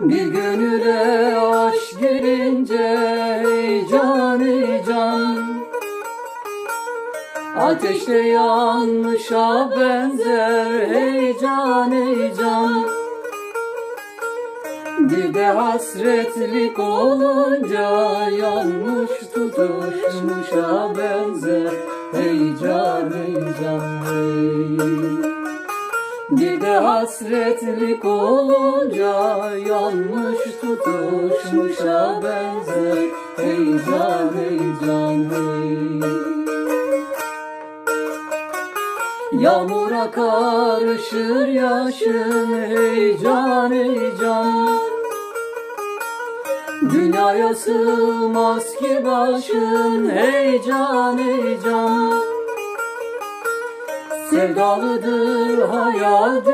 Bir gönüle aşk girince heyecan heyecan, ateşte yanmışa benzer heyecan heyecan. Bir de hasretlik olunca yanmış tutuşmuşa benzer heyecan heyecan hey. Bir de hasretlik olunca yanmış tutuşmuşa benzer heyecan heyecan hey. Yağmura karışır yaşın heyecan heyecan, dünyaya sığmaz ki başın heyecan heyecan. Sevdalıdır hayal